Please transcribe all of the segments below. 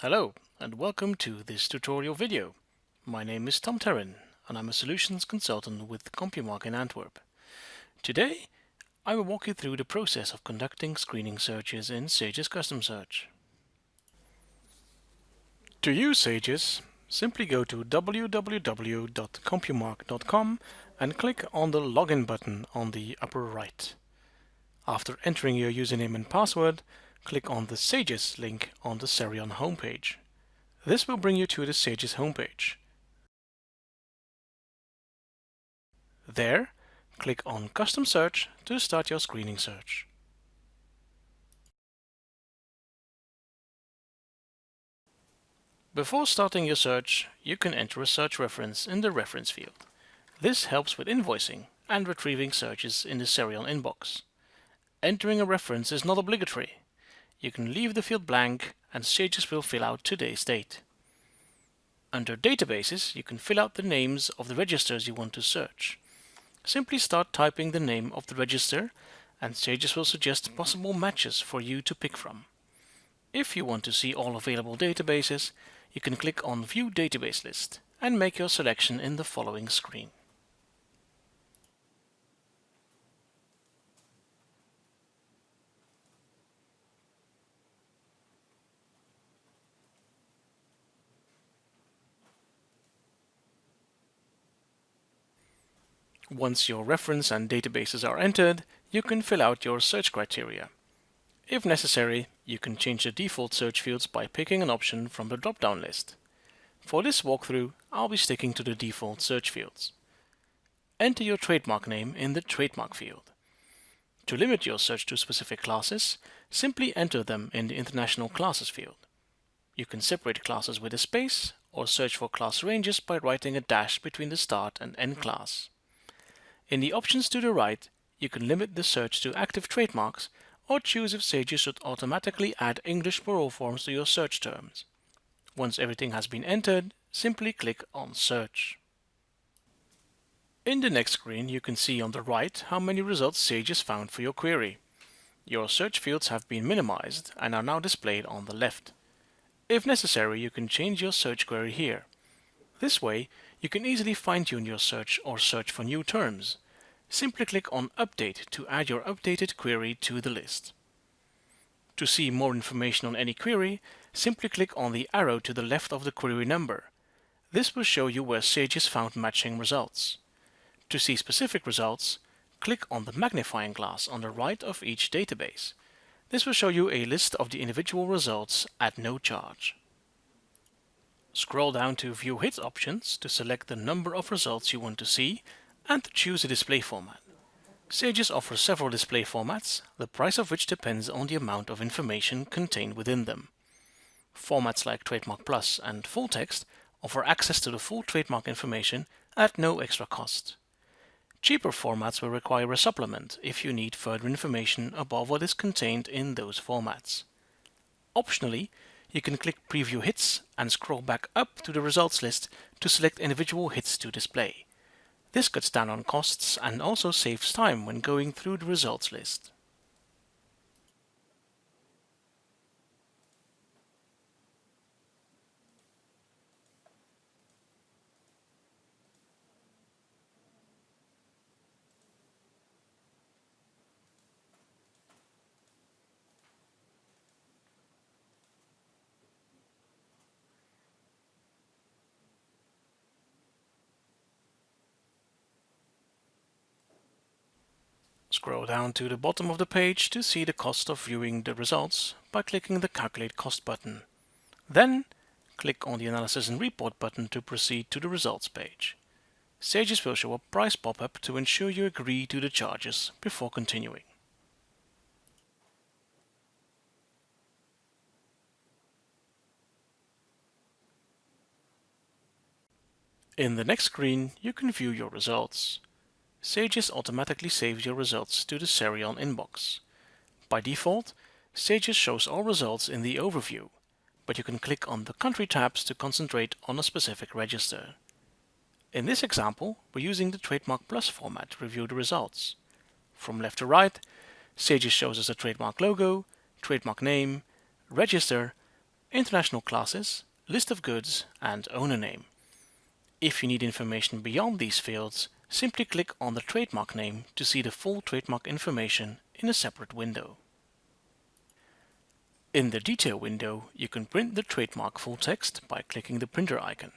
Hello and welcome to this tutorial video. My name is Tom Terran and I'm a solutions consultant with CompuMark in Antwerp. Today I will walk you through the process of conducting screening searches in SAEGIS Custom Search. To use SAEGIS, simply go to www.compumark.com and click on the login button on the upper right. After entering your username and password, click on the SAEGIS link on the SERION homepage. This will bring you to the SAEGIS homepage. There, click on Custom Search to start your screening search. Before starting your search, you can enter a search reference in the reference field. This helps with invoicing and retrieving searches in the SERION inbox. Entering a reference is not obligatory. You can leave the field blank and SAEGIS will fill out today's date. Under databases, you can fill out the names of the registers you want to search. Simply start typing the name of the register and SAEGIS will suggest possible matches for you to pick from. If you want to see all available databases, you can click on View Database List and make your selection in the following screen. Once your reference and databases are entered, you can fill out your search criteria. If necessary, you can change the default search fields by picking an option from the drop-down list. For this walkthrough, I'll be sticking to the default search fields. Enter your trademark name in the trademark field. To limit your search to specific classes, simply enter them in the International Classes field. You can separate classes with a space or search for class ranges by writing a dash between the start and end class. In the options to the right, you can limit the search to active trademarks or choose if SAEGIS should automatically add English plural forms to your search terms. Once everything has been entered, simply click on Search. In the next screen, you can see on the right how many results SAEGIS found for your query. Your search fields have been minimized and are now displayed on the left. If necessary, you can change your search query here. This way, you can easily fine-tune your search or search for new terms. Simply click on Update to add your updated query to the list. To see more information on any query, simply click on the arrow to the left of the query number. This will show you where SAEGIS found matching results. To see specific results, click on the magnifying glass on the right of each database. This will show you a list of the individual results at no charge. Scroll down to View Hits options to select the number of results you want to see and to choose a display format. SAEGIS offers several display formats, the price of which depends on the amount of information contained within them. Formats like Trademark Plus and Full Text offer access to the full trademark information at no extra cost. Cheaper formats will require a supplement if you need further information above what is contained in those formats. Optionally, you can click Preview Hits and scroll back up to the results list to select individual hits to display. This cuts down on costs and also saves time when going through the results list. Scroll down to the bottom of the page to see the cost of viewing the results by clicking the Calculate Cost button. Then, click on the Analysis and Report button to proceed to the results page. SAEGIS will show a price pop-up to ensure you agree to the charges before continuing. In the next screen, you can view your results. SAEGIS automatically saves your results to the SERION inbox. By default, SAEGIS shows all results in the overview, but you can click on the country tabs to concentrate on a specific register. In this example, we're using the Trademark Plus format to review the results. From left to right, SAEGIS shows us a trademark logo, trademark name, register, international classes, list of goods, and owner name. If you need information beyond these fields, simply click on the trademark name to see the full trademark information in a separate window. In the detail window, you can print the trademark full text by clicking the printer icon.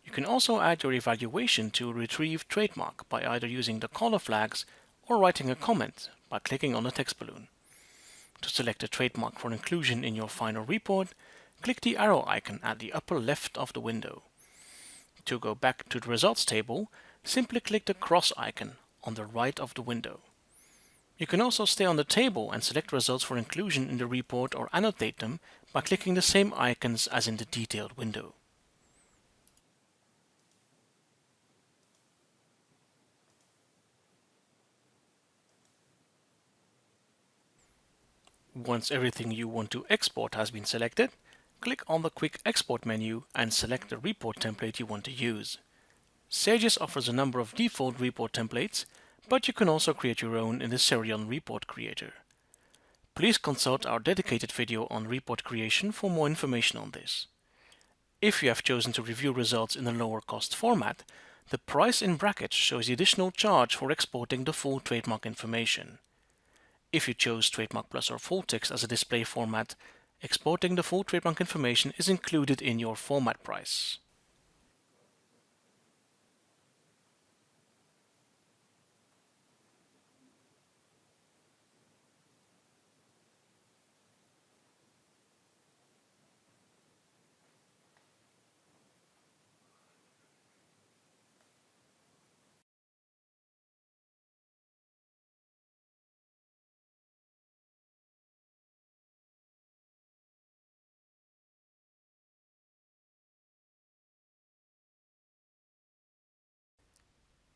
You can also add your evaluation to retrieve trademark by either using the color flags or writing a comment by clicking on the text balloon. To select a trademark for inclusion in your final report, click the arrow icon at the upper left of the window. To go back to the results table, simply click the cross icon on the right of the window. You can also stay on the table and select results for inclusion in the report or annotate them by clicking the same icons as in the detailed window. Once everything you want to export has been selected, click on the Quick Export menu and select the report template you want to use. SAEGIS offers a number of default report templates, but you can also create your own in the SERION report creator. Please consult our dedicated video on report creation for more information on this. If you have chosen to review results in a lower cost format, the price in brackets shows the additional charge for exporting the full trademark information. If you chose Trademark Plus or full text as a display format, exporting the full trademark information is included in your format price.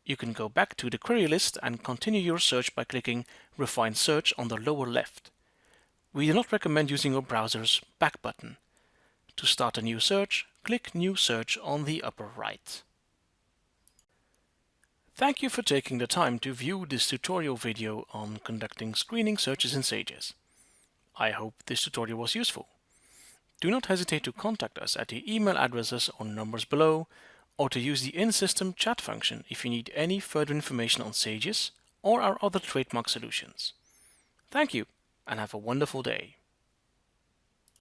You can go back to the query list and continue your search by clicking Refine Search on the lower left. We do not recommend using your browser's back button. To start a new search, click New Search on the upper right. Thank you for taking the time to view this tutorial video on conducting screening searches in SAEGIS. I hope this tutorial was useful. Do not hesitate to contact us at the email addresses or numbers below, or to use the in-system chat function if you need any further information on SAEGIS or our other trademark solutions. Thank you, and have a wonderful day.